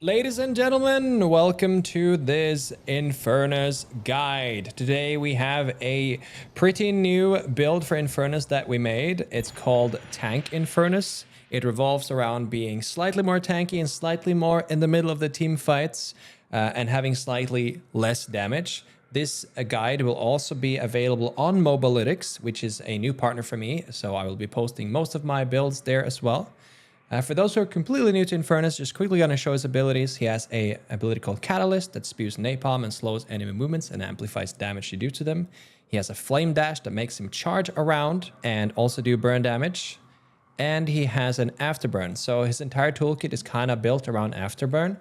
Ladies and gentlemen, welcome to this Infernus guide. Today we have a pretty new build for Infernus that we made. It's called Tank Infernus. It revolves around being slightly more tanky and slightly more in the middle of the team fights and having slightly less damage. This guide will also be available on Mobalytics, which is a new partner for me, so I will be posting most of my builds there as well. For those who are completely new to Infernus, just quickly going to show his abilities. He has an ability called Catalyst that spews napalm and slows enemy movements and amplifies damage you do to them. He has a Flame Dash that makes him charge around and also do burn damage. And he has an Afterburn. So his entire toolkit is kind of built around Afterburn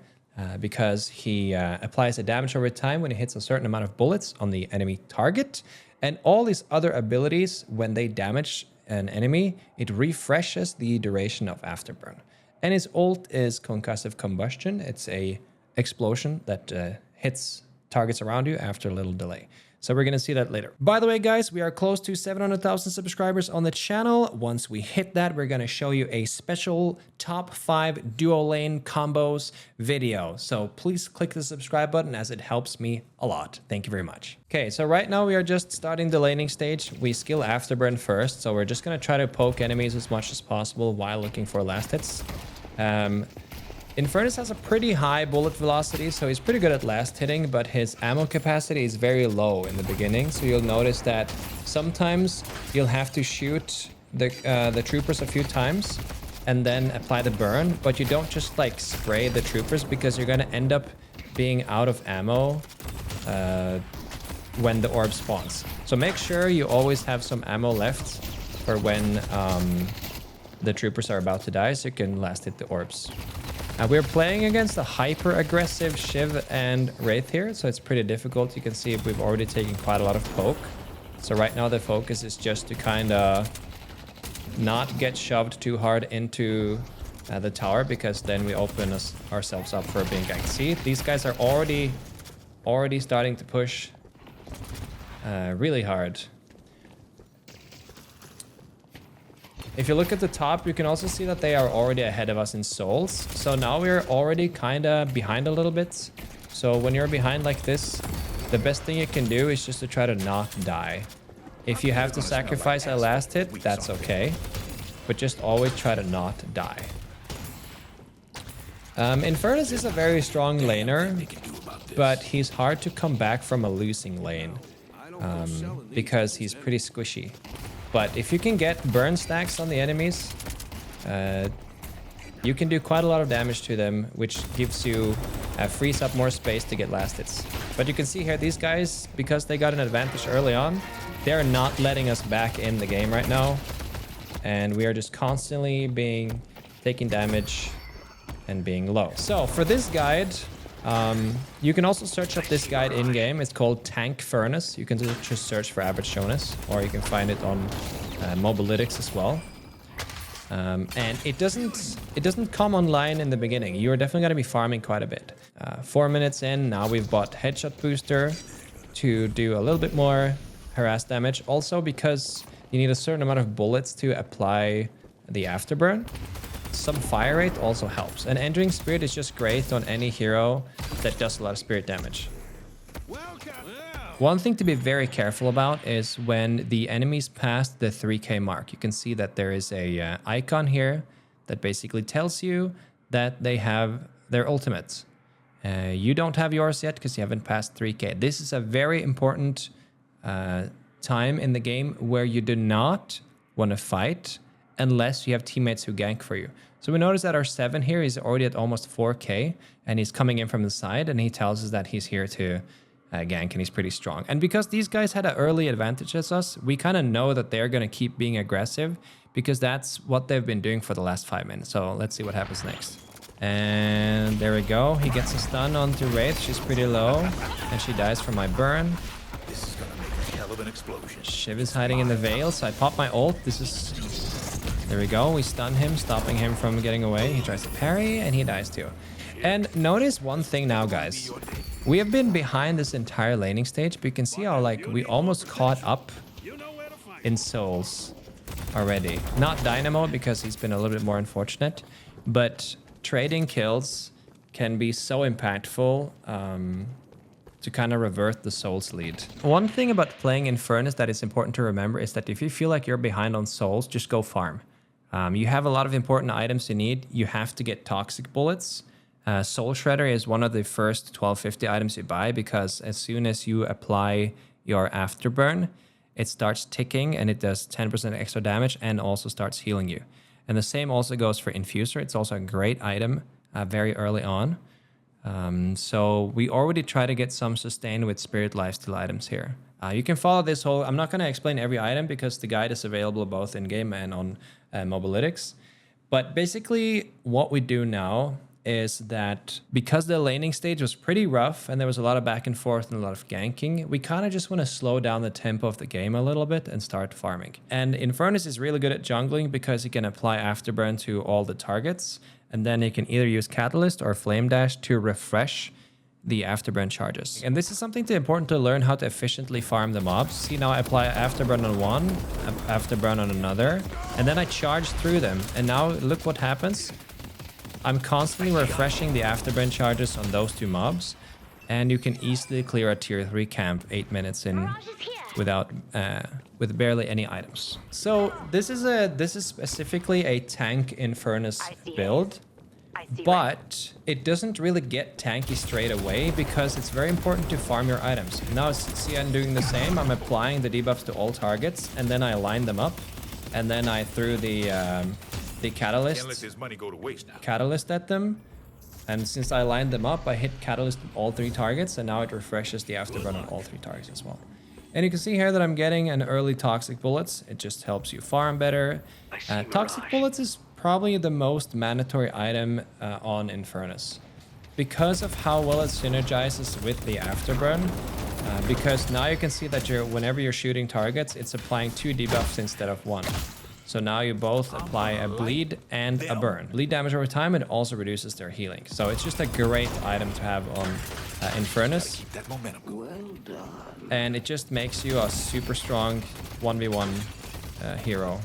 because he applies a damage over time when he hits a certain amount of bullets on the enemy target. And all these other abilities, when they damage an enemy, it refreshes the duration of Afterburn. And his ult is Concussive Combustion. It's a explosion that hits targets around you after a little delay. So we're going to see that later. By the way, guys, we are close to 700,000 subscribers on the channel. Once we hit that, we're going to show you a special top 5 duo lane combos video. So please click the subscribe button as it helps me a lot. Thank you very much. Okay, so right now we are just starting the laning stage. We skill Afterburn first. So we're just going to try to poke enemies as much as possible while looking for last hits. Infernus has a pretty high bullet velocity, so he's pretty good at last hitting, but his ammo capacity is very low in the beginning. So you'll notice that sometimes you'll have to shoot the troopers a few times and then apply the burn, but you don't just like spray the troopers because you're going to end up being out of ammo when the orb spawns. So make sure you always have some ammo left for when the troopers are about to die, so you can last hit the orbs. We're playing against a hyper-aggressive Shiv and Wraith here, so it's pretty difficult. You can see we've already taken quite a lot of poke. So right now the focus is just to kind of not get shoved too hard into the tower, because then we open ourselves up for being ganked. See, these guys are already starting to push really hard. If you look at the top, you can also see that they are already ahead of us in souls. So now we're already kind of behind a little bit. So when you're behind like this, the best thing you can do is just to try to not die. If you have to sacrifice a last hit, that's okay. But just always try to not die. Infernus is a very strong laner, but he's hard to come back from a losing lane because he's pretty squishy. But if you can get burn stacks on the enemies, you can do quite a lot of damage to them, which gives you frees up more space to get last hits. But you can see here, these guys, because they got an advantage early on, they're not letting us back in the game right now. And we are just constantly taking damage and being low. So for this guide, you can also search up this guide in-game. It's called Tank Infernus. You can just search for AverageJonas, or you can find it on Mobalytics as well. And it doesn't come online in the beginning. You're definitely going to be farming quite a bit. 4 minutes in, now we've bought Headshot Booster to do a little bit more harass damage. Also because you need a certain amount of bullets to apply the Afterburn. Some fire rate also helps, and Enduring Spirit is just great on any hero that does a lot of spirit damage. One thing to be very careful about is when the enemies pass the 3k mark. You can see that there is a icon here that basically tells you that they have their ultimates. You don't have yours yet because you haven't passed 3k. This is a very important time in the game where you do not want to fight unless you have teammates who gank for you. So we notice that our 7 here is already at almost 4k, and he's coming in from the side, and he tells us that he's here to gank, and he's pretty strong. And because these guys had an early advantage as us, we kind of know that they're going to keep being aggressive, because that's what they've been doing for the last 5 minutes. So let's see what happens next. And there we go. He gets a stun onto Wraith. She's pretty low, and she dies from my burn. This is gonna make a hell of an explosion. Shiv is hiding in the veil, so I pop my ult. There we go. We stun him, stopping him from getting away. He tries to parry, and he dies too. And notice one thing now, guys. We have been behind this entire laning stage, but you can see how like we almost caught up in souls already. Not Dynamo, because he's been a little bit more unfortunate, but trading kills can be so impactful to kind of revert the souls lead. One thing about playing Infernus that is important to remember is that if you feel like you're behind on souls, just go farm. You have a lot of important items you need. You have to get toxic bullets. Soul Shredder is one of the first 1250 items you buy, because as soon as you apply your Afterburn, it starts ticking and it does 10% extra damage and also starts healing you. And the same also goes for Infuser. It's also a great item very early on. So we already try to get some sustain with Spirit Lifesteal items here. You can follow this whole... I'm not going to explain every item because the guide is available both in-game and on Mobalytics. But basically what we do now is that because the laning stage was pretty rough and there was a lot of back and forth and a lot of ganking, we kind of just want to slow down the tempo of the game a little bit and start farming. And Infernus is really good at jungling because he can apply Afterburn to all the targets, and then he can either use Catalyst or Flame Dash to refresh the Afterburn charges. And this is something important to learn how to efficiently farm the mobs. See, now I apply Afterburn on one, Afterburn on another, and then I charge through them. And now look what happens. I'm constantly refreshing the Afterburn charges on those two mobs, and you can easily clear a tier 3 camp 8 minutes in without with barely any items. So this is specifically a tank Infernus build, but it doesn't really get tanky straight away because it's very important to farm your items. Now see, I'm doing the same. I'm applying the debuffs to all targets, and then I line them up, and then I threw the catalyst at them. And since I lined them up, I hit catalyst on all 3 targets, and now it refreshes the Afterburn on all 3 targets as well. And you can see here that I'm getting an early toxic bullets. It just helps you farm better. Toxic bullets is probably the most mandatory item on Infernus because of how well it synergizes with the Afterburn. Because now you can see that whenever you're shooting targets, it's applying 2 debuffs instead of 1. So now you both apply a bleed and a burn. Bleed damage over time, and it also reduces their healing. So it's just a great item to have on Infernus. And it just makes you a super strong 1v1 hero.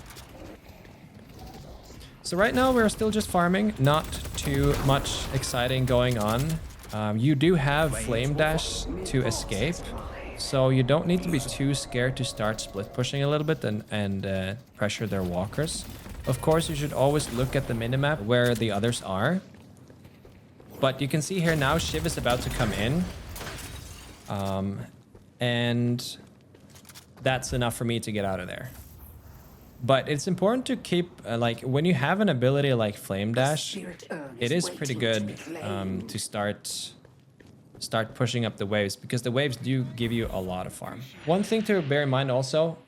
So right now we're still just farming, not too much exciting going on. You do have Flame Dash to escape. So you don't need to be too scared to start split pushing a little bit and pressure their walkers. Of course, you should always look at the minimap where the others are. But you can see here now Shiv is about to come in. And that's enough for me to get out of there. But it's important to keep, like, when you have an ability like Flame Dash, it is pretty good to start pushing up the waves, because the waves do give you a lot of farm. One thing to bear in mind also,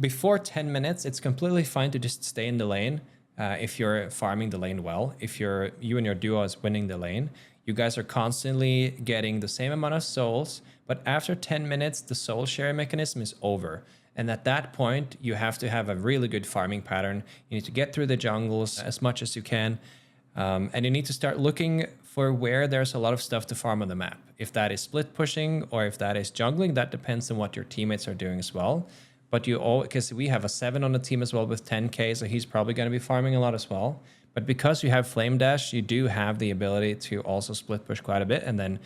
before 10 minutes, it's completely fine to just stay in the lane if you're farming the lane well. If you and your duo is winning the lane, you guys are constantly getting the same amount of souls, but after 10 minutes, the soul sharing mechanism is over. And at that point, you have to have a really good farming pattern. You need to get through the jungles as much as you can. And you need to start looking for where there's a lot of stuff to farm on the map. If that is split pushing or if that is jungling, that depends on what your teammates are doing as well. But because we have a 7 on the team as well with 10k, so he's probably going to be farming a lot as well. But because you have Flame Dash, you do have the ability to also split push quite a bit and then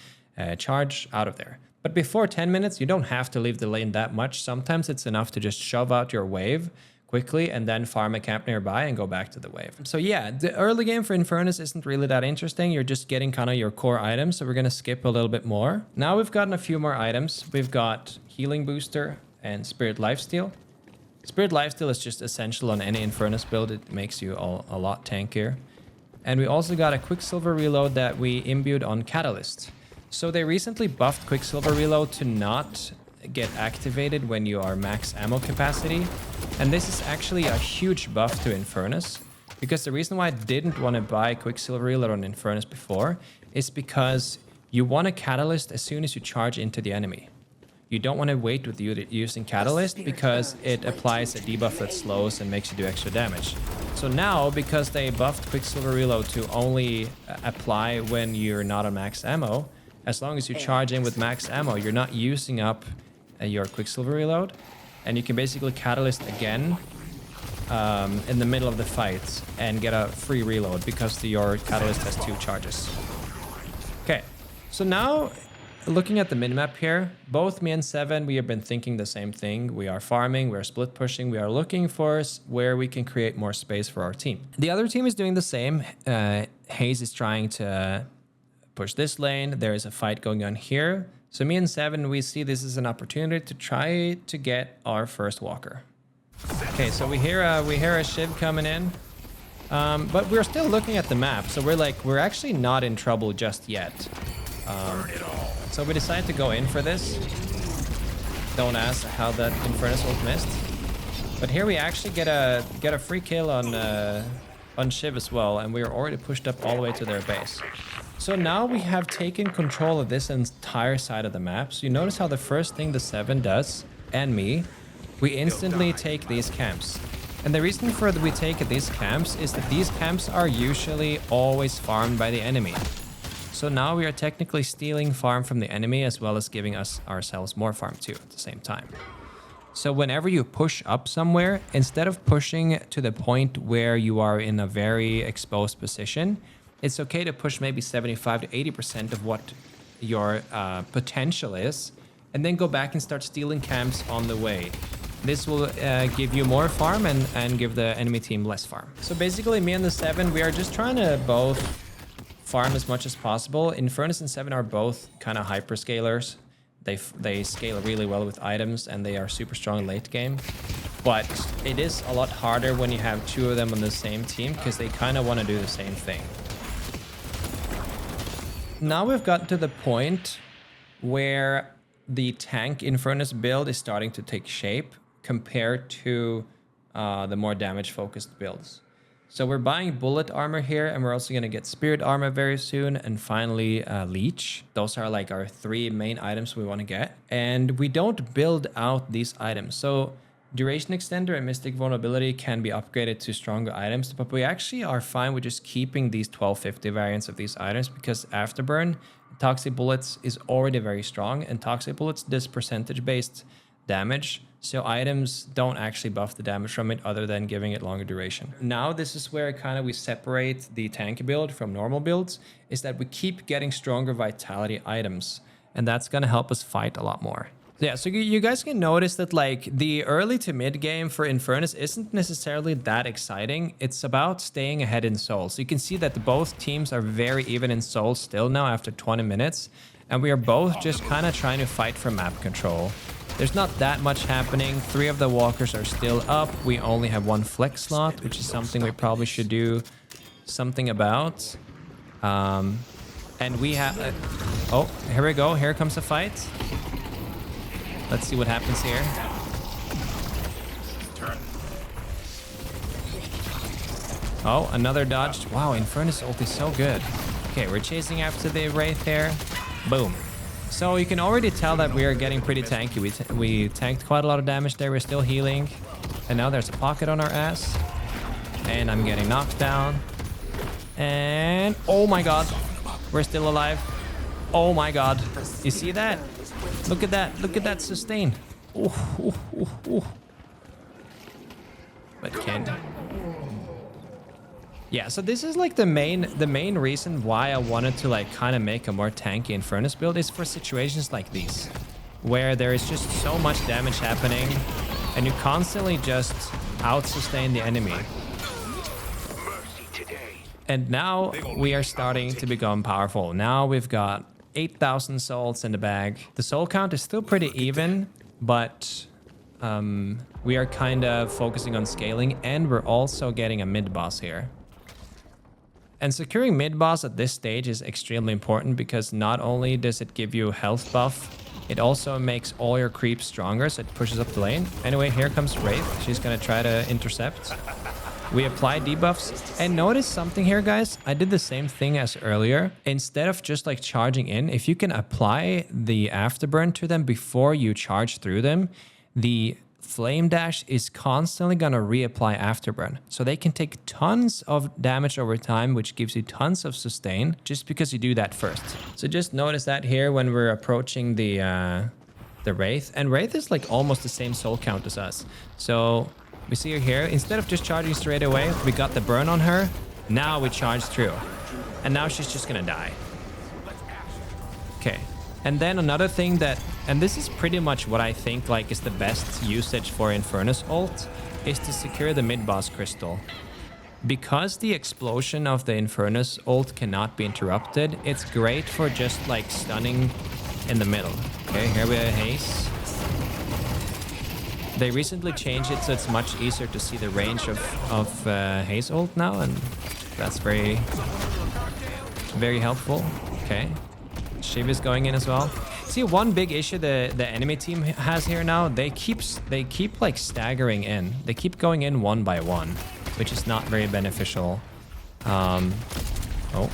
charge out of there. But before 10 minutes, you don't have to leave the lane that much. Sometimes it's enough to just shove out your wave quickly and then farm a camp nearby and go back to the wave. So yeah, the early game for Infernus isn't really that interesting. You're just getting kind of your core items. So we're going to skip a little bit more. Now we've gotten a few more items. We've got Healing Booster and Spirit Lifesteal. Spirit Lifesteal is just essential on any Infernus build. It makes you a lot tankier. And we also got a Quicksilver Reload that we imbued on Catalyst. So they recently buffed Quicksilver Reload to not get activated when you are max ammo capacity. And this is actually a huge buff to Infernus, because the reason why I didn't want to buy Quicksilver Reload on Infernus before is because you want a Catalyst as soon as you charge into the enemy. You don't want to wait with using Catalyst because it applies a debuff that slows and makes you do extra damage. So now, because they buffed Quicksilver Reload to only apply when you're not on max ammo, as long as you charge in with max ammo, you're not using up your Quicksilver Reload, and you can basically Catalyst again in the middle of the fight and get a free reload because your Catalyst has 2 charges. Okay, so now looking at the minimap here, both me and Seven, we have been thinking the same thing. We are farming, we are split pushing, we are looking for where we can create more space for our team. The other team is doing the same. Hayes is trying to push this lane. There is a fight going on here. So me and Seven, we see this as an opportunity to try to get our first walker. Okay, so we hear a Shiv coming in. But we're still looking at the map, so we're actually not in trouble just yet. So we decided to go in for this. Don't ask how that Infernus ult missed. But here we actually get a free kill on Shiv as well, and we are already pushed up all the way to their base. So now we have taken control of this entire side of the map. So you notice how the first thing the Seven does, and me, we instantly take these camps. And the reason for that we take these camps is that these camps are usually always farmed by the enemy. So now we are technically stealing farm from the enemy as well as giving ourselves more farm too at the same time. So whenever you push up somewhere, instead of pushing to the point where you are in a very exposed position, it's okay to push maybe 75 to 80% of what your potential is, and then go back and start stealing camps on the way. This will give you more farm and give the enemy team less farm. So basically me and the Seven, we are just trying to both farm as much as possible. Infernus and Seven are both kind of hyperscalers. They scale really well with items and they are super strong late game. But it is a lot harder when you have two of them on the same team because they kind of want to do the same thing. Now we've gotten to the point where the tank Infernus build is starting to take shape compared to the more damage focused builds. So we're buying bullet armor here, and we're also going to get spirit armor very soon, and finally leech. Those are like our three main items we want to get, and we don't build out these items. So duration extender and mystic vulnerability can be upgraded to stronger items, but we actually are fine with just keeping these 1250 variants of these items because afterburn toxic bullets is already very strong, and toxic bullets does percentage based damage, so items don't actually buff the damage from it other than giving it longer duration. Now this is where kind of we separate the tank build from normal builds, is that we keep getting stronger vitality items, and that's going to help us fight a lot more. Yeah, so you guys can notice that like the early to mid game for Infernus isn't necessarily that exciting. It's about staying ahead in souls. So you can see that both teams are very even in souls still now after 20 minutes, and we are both just kind of trying to fight for map control. There's not that much happening. 3 of the walkers are still up. We only have 1 flex slot, which is something we probably should do something about. And we have... oh, here we go. Here comes the fight. Let's see what happens here. Oh, another dodge. Wow, Infernus ult is so good. Okay, we're chasing after the Wraith here. Boom. So you can already tell that we are getting pretty tanky. We tanked quite a lot of damage there. We're still healing. And now there's a pocket on our ass. And I'm getting knocked down. And oh my god. We're still alive. Oh my god. You see that? Look at that. Look at that sustain. Ooh, ooh, ooh, ooh. But can... yeah, so this is like the main reason why I wanted to like kind of make a more tanky Infernus build is for situations like these, where there is just so much damage happening and you constantly just out-sustain the enemy. And now we are starting to become powerful. Now we've got 8,000 souls in the bag. The soul count is still pretty even, but we are kind of focusing on scaling, and we're also getting a mid-boss here. And securing mid-boss at this stage is extremely important because not only does it give you health buff, it also makes all your creeps stronger, so it pushes up the lane. Anyway, here comes Wraith. She's going to try to intercept. We apply debuffs. And notice something here, guys. I did the same thing as earlier. Instead of just like charging in, if you can apply the afterburn to them before you charge through them, the Flame Dash is constantly going to reapply afterburn. So they can take tons of damage over time, which gives you tons of sustain just because you do that first. So just notice that here when we're approaching the Wraith. And Wraith is like almost the same soul count as us. So we see her here. Instead of just charging straight away, we got the burn on her. Now we charge through. And now she's just going to die. Okay. And then another thing that, and this is pretty much what I think like is the best usage for Infernus ult, is to secure the mid-boss crystal. Because the explosion of the Infernus ult cannot be interrupted, it's great for just like stunning in the middle. Okay, here we have haste. They recently changed it so it's much easier to see the range of haste ult now, and that's very, very helpful. Okay, Shiv is going in as well. See, one big issue the enemy team has here now, they keep like staggering in. They keep going in one by one, which is not very beneficial. Oh.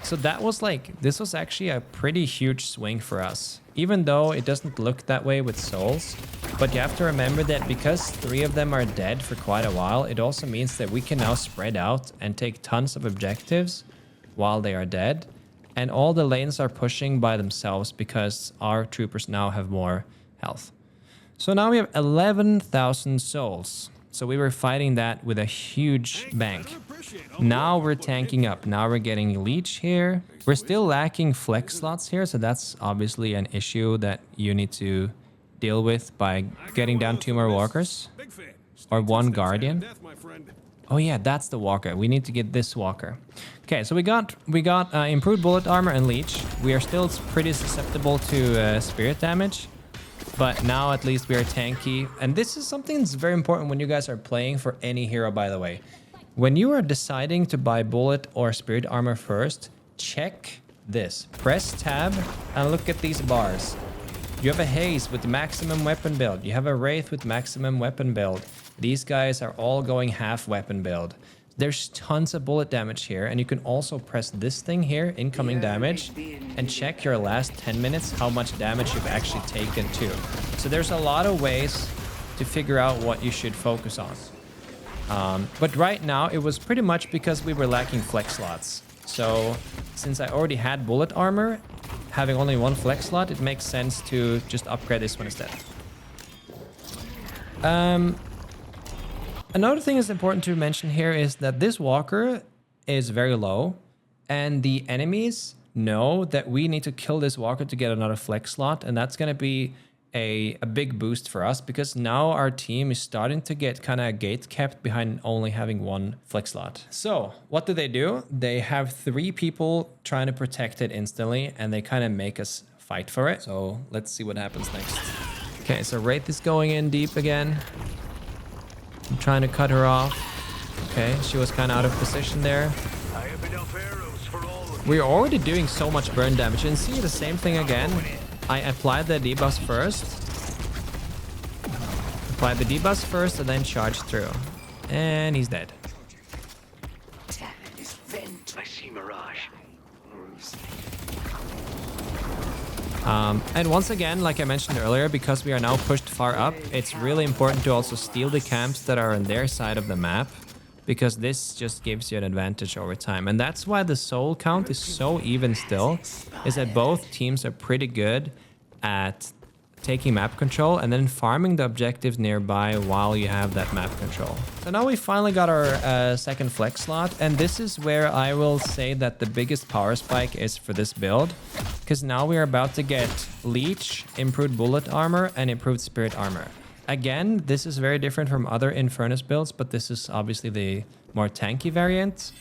So that was like, this was actually a pretty huge swing for us, even though it doesn't look that way with souls. But you have to remember that because 3 of them are dead for quite a while, it also means that we can now spread out and take tons of objectives while they are dead. And all the lanes are pushing by themselves because our troopers now have more health. So now we have 11,000 souls. So we were fighting that with a huge bank. Now we're tanking up. Now we're getting leech here. We're still lacking flex slots here, so that's obviously an issue that you need to deal with by getting down 2 more walkers or 1 guardian. Oh yeah, that's the walker. We need to get this walker. Okay, so we got improved bullet armor and leech. We are still pretty susceptible to spirit damage. But now at least we are tanky. And this is something that's very important when you guys are playing for any hero, by the way. When you are deciding to buy bullet or spirit armor first, check this. Press tab and look at these bars. You have a haze with maximum weapon build. You have a wraith with maximum weapon build. These guys are all going half weapon build. There's tons of bullet damage here, and you can also press this thing here, incoming damage, and check your last 10 minutes how much damage you've actually taken too. So there's a lot of ways to figure out what you should focus on. But right now it was pretty much because we were lacking flex slots. So since I already had bullet armor, having only 1 flex slot, it makes sense to just upgrade this one instead. Another thing that's important to mention here is that this walker is very low, and the enemies know that we need to kill this walker to get another flex slot, and that's going to be a big boost for us because now our team is starting to get kind of gate kept behind only having 1 flex slot. So what do? They have 3 people trying to protect it instantly, and they kind of make us fight for it. So let's see what happens next. Okay, so Wraith is going in deep again. I'm trying to cut her off. Okay, she was kind of out of position there. We're already doing so much burn damage. And see the same thing again. I applied the debuffs first. Applied the debuffs first and then charged through. And he's dead. I see mirage. And once again, like I mentioned earlier, because we are now pushed far up, it's really important to also steal the camps that are on their side of the map, because this just gives you an advantage over time. And that's why the soul count is so even still, is that both teams are pretty good at taking map control and then farming the objectives nearby while you have that map control. So now we finally got our second flex slot, and this is where I will say that the biggest power spike is for this build, because now we are about to get leech, improved bullet armor, and improved spirit armor. Again, this is very different from other Infernus builds, but this is obviously the more tanky variant.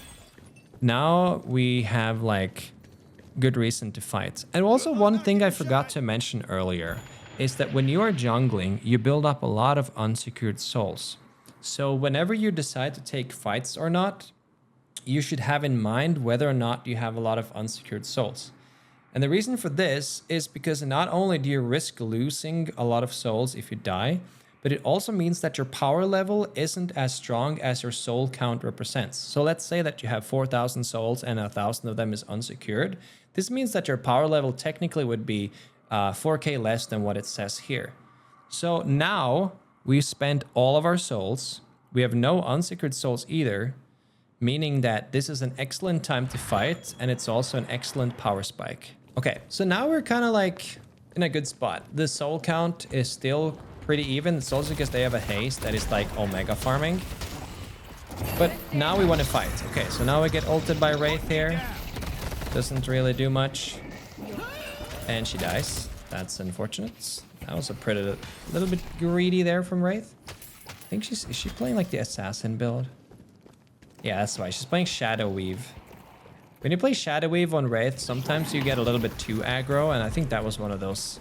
Now we have like good reason to fight. And also one thing I forgot to mention earlier is that when you are jungling, you build up a lot of unsecured souls. So whenever you decide to take fights or not, you should have in mind whether or not you have a lot of unsecured souls. And the reason for this is because not only do you risk losing a lot of souls if you die, but it also means that your power level isn't as strong as your soul count represents. So let's say that you have 4,000 souls and 1,000 of them is unsecured. This means that your power level technically would be 4k less than what it says here. So now we've spent all of our souls. We have no unsecured souls either, meaning that this is an excellent time to fight, and it's also an excellent power spike. Okay, so now we're kind of like in a good spot. The soul count is still pretty even. It's also because they have a haste that is like omega farming. But now we want to fight. Okay, so now we get ulted by Wraith here. Doesn't really do much. And she dies. That's unfortunate. That was a little bit greedy there from Wraith. I think is she playing like the assassin build? Yeah, that's why. She's playing Shadow Weave. When you play Shadow Weave on Wraith, sometimes you get a little bit too aggro, and I think that was one of those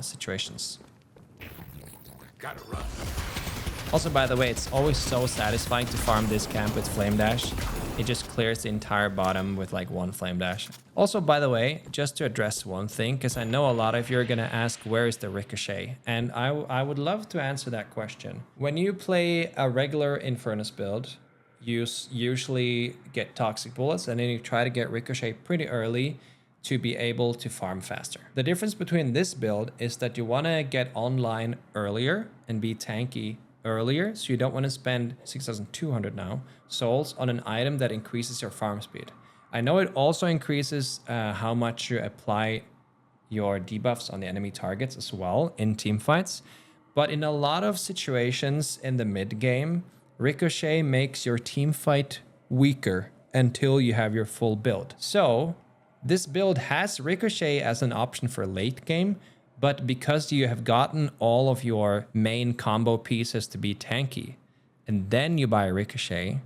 situations. Gotta run. Also, by the way, it's always so satisfying to farm this camp with Flame Dash. It just clears the entire bottom with like one Flame Dash. Also, by the way, just to address one thing, because I know a lot of you are going to ask, where is the Ricochet? And I would love to answer that question. When you play a regular Infernus build, you usually get Toxic Bullets, and then you try to get Ricochet pretty early to be able to farm faster. The difference between this build is that you want to get online earlier and be tanky earlier, so you don't want to spend 6,200 now souls on an item that increases your farm speed. I know it also increases how much you apply your debuffs on the enemy targets as well in team fights, but in a lot of situations in the mid game, Ricochet makes your team fight weaker until you have your full build. So this build has Ricochet as an option for late game, but because you have gotten all of your main combo pieces to be tanky, and then you buy Ricochet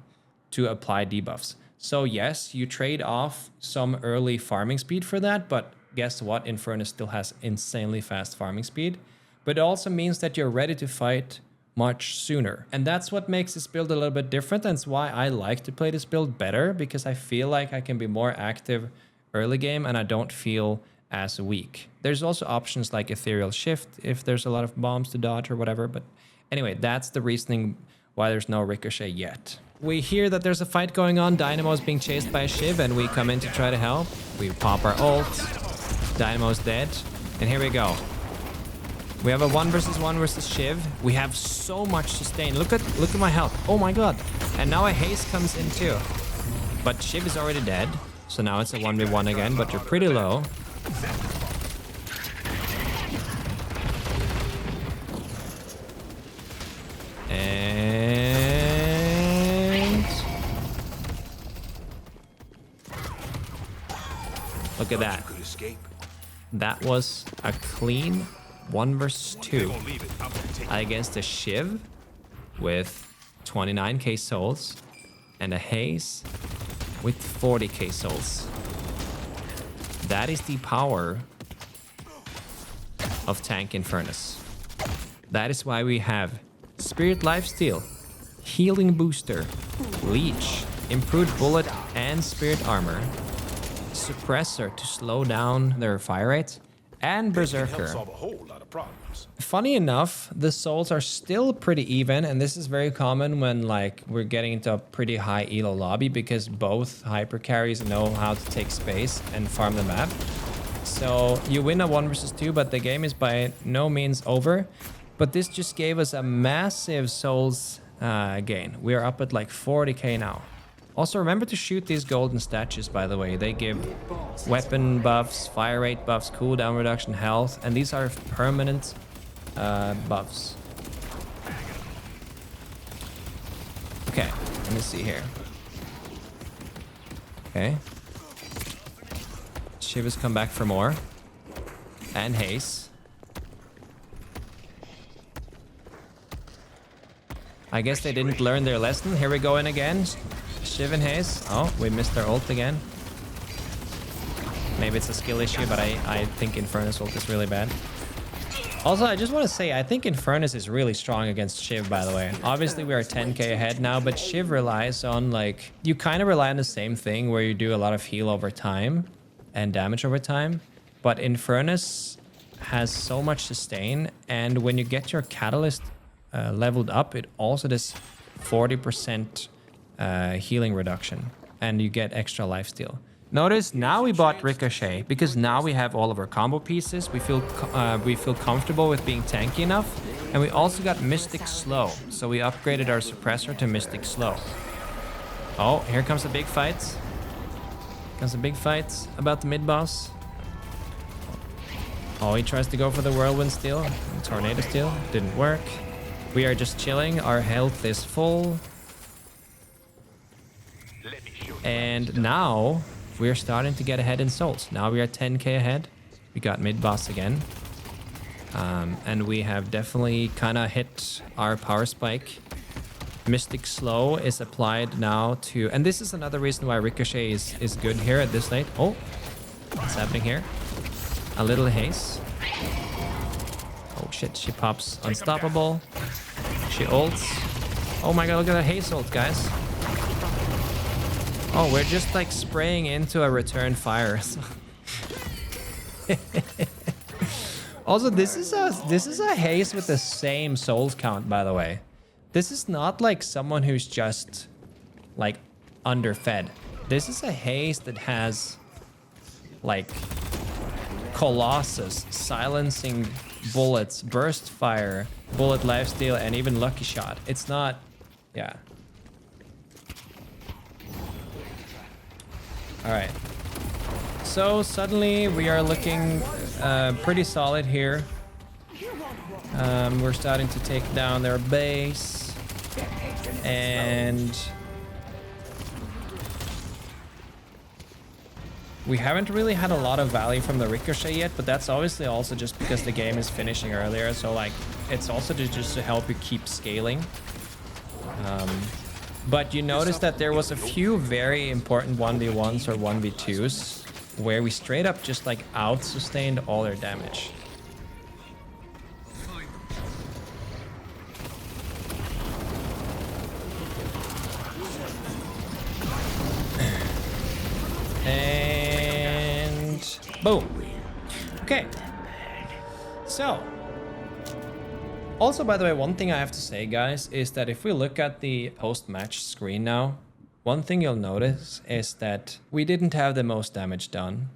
to apply debuffs. So yes, you trade off some early farming speed for that, but guess what? Infernus still has insanely fast farming speed, but it also means that you're ready to fight much sooner. And that's what makes this build a little bit different. That's why I like to play this build better, because I feel like I can be more active early game and I don't feel as weak. There's also options like Ethereal Shift if there's a lot of bombs to dodge or whatever. But anyway, that's the reasoning why there's no Ricochet yet. We hear that there's a fight going on. Dynamo is being chased by a Shiv, and we come in to try to help. We pop our ult. Dynamo's dead. And here we go. We have a 1 versus 1 versus Shiv. We have so much sustain. Look at my health. Oh my god. And now a haste comes in too. But Shiv is already dead. So now it's a 1v1 again, but you're pretty low. And look at that. That was a clean 1 versus 2 against a Shiv with 29k souls and a Haze with 40k souls. That is the power of Tank Infernus. That is why we have Spirit Lifesteal, Healing Booster, Leech, Improved Bullet and Spirit Armor, Suppressor to slow down their fire rate, and Berserker. Funny enough, the souls are still pretty even, and this is very common when like we're getting into a pretty high elo lobby, because both hyper carries know how to take space and farm the map. So you win a 1 versus 2, but the game is by no means over. But this just gave us a massive souls gain. We are up at like 40k now. Also, remember to shoot these golden statues, by the way. They give weapon buffs, fire rate buffs, cooldown reduction, health, and these are permanent buffs. Okay, let me see here. Okay. Shiva's come back for more. And Haze. I guess they didn't learn their lesson. Here we go in again. Shiv and Haze. Oh, we missed their ult again. Maybe it's a skill issue, but I think Infernus ult is really bad. Also, I just want to say, I think Infernus is really strong against Shiv, by the way. Obviously, we are 10k ahead now, but Shiv relies on, like... You kind of rely on the same thing, where you do a lot of heal over time and damage over time. But Infernus has so much sustain, and when you get your Catalyst leveled up, it also does 40% healing reduction, and you get extra lifesteal. Notice now we bought Ricochet because now we have all of our combo pieces. We feel comfortable with being tanky enough, and we also got Mystic Slow. So we upgraded our suppressor to Mystic Slow. Oh, here comes the big fight. Comes the big fight about the mid boss. Oh, he tries to go for the whirlwind steal, tornado steal. Didn't work. We are just chilling. Our health is full. And now we're starting to get ahead in souls. Now we are 10k ahead. We got mid-boss again. And we have definitely kind of hit our power spike. Mystic Slow is applied now to... And this is another reason why Ricochet is good here at this late. Oh, what's happening here? A little haste. Oh shit, she pops unstoppable. She ults. Oh my god, look at that haste ult, guys. Oh, we're just like spraying into a return fire. Also, this is a haste with the same souls count, by the way. This is not like someone who's just like underfed. This is a haste that has like Colossus, silencing bullets, burst fire, bullet lifesteal, and even lucky shot. It's not, yeah. All right. So suddenly we are looking pretty solid here. We're starting to take down their base, and we haven't really had a lot of value from the Ricochet yet, but that's obviously also just because the game is finishing earlier. So like, it's also just to help you keep scaling. But you notice that there was a few very important 1v1s or 1v2s where we straight up just like out-sustained all their damage. And boom. Okay. So, also, by the way, one thing I have to say, guys, is that if we look at the post-match screen now, one thing you'll notice is that we didn't have the most damage done.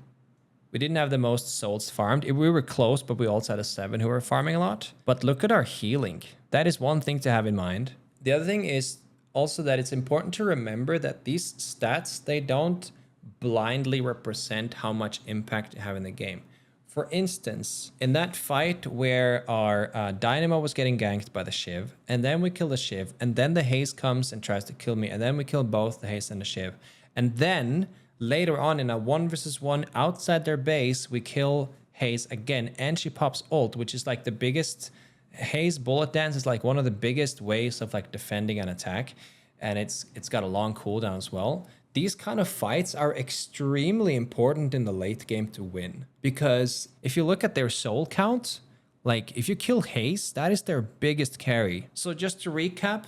We didn't have the most souls farmed. We were close, but we also had a 7 who were farming a lot. But look at our healing. That is one thing to have in mind. The other thing is also that it's important to remember that these stats, they don't blindly represent how much impact you have in the game. For instance, in that fight where our Dynamo was getting ganked by the Shiv, and then we kill the Shiv, and then the Haze comes and tries to kill me, and then we kill both the Haze and the Shiv. And then later on in a 1v1 outside their base, we kill Haze again, and she pops ult, which is like the biggest... Haze bullet dance is like one of the biggest ways of like defending an attack, and it's got a long cooldown as well. These kind of fights are extremely important in the late game to win, because if you look at their soul count, like if you kill Haze, that is their biggest carry. So just to recap,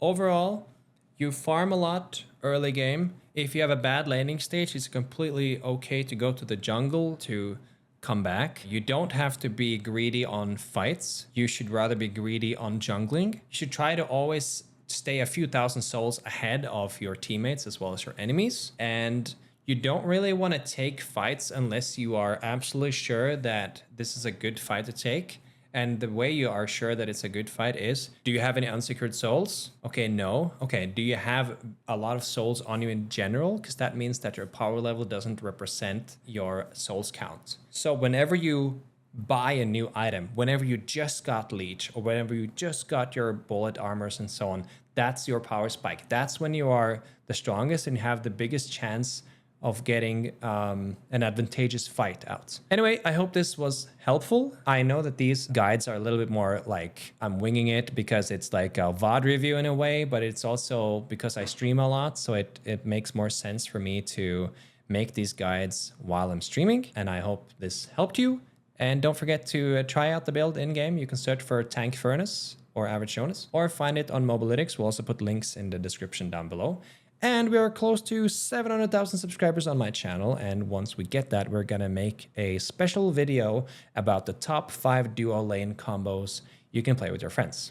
overall, you farm a lot early game. If you have a bad landing stage, it's completely okay to go to the jungle to come back. You don't have to be greedy on fights. You should rather be greedy on jungling. You should try to always stay a few thousand souls ahead of your teammates as well as your enemies. And you don't really want to take fights unless you are absolutely sure that this is a good fight to take. And the way you are sure that it's a good fight is, do you have any unsecured souls? Okay, no. Okay, do you have a lot of souls on you in general? Because that means that your power level doesn't represent your souls count. So whenever you buy a new item, whenever you just got leech, or whenever you just got your bullet armors and so on, that's your power spike. That's when you are the strongest and have the biggest chance of getting an advantageous fight out. Anyway, I hope this was helpful. I know that these guides are a little bit more like I'm winging it because it's like a VOD review in a way, but it's also because I stream a lot, so it makes more sense for me to make these guides while I'm streaming, and I hope this helped you. And don't forget to try out the build in-game. You can search for Tank Furnace or AverageJonas, or find it on Mobalytics. We'll also put links in the description down below. And we are close to 700,000 subscribers on my channel. And once we get that, we're gonna make a special video about the top 5 duo lane combos you can play with your friends.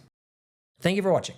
Thank you for watching.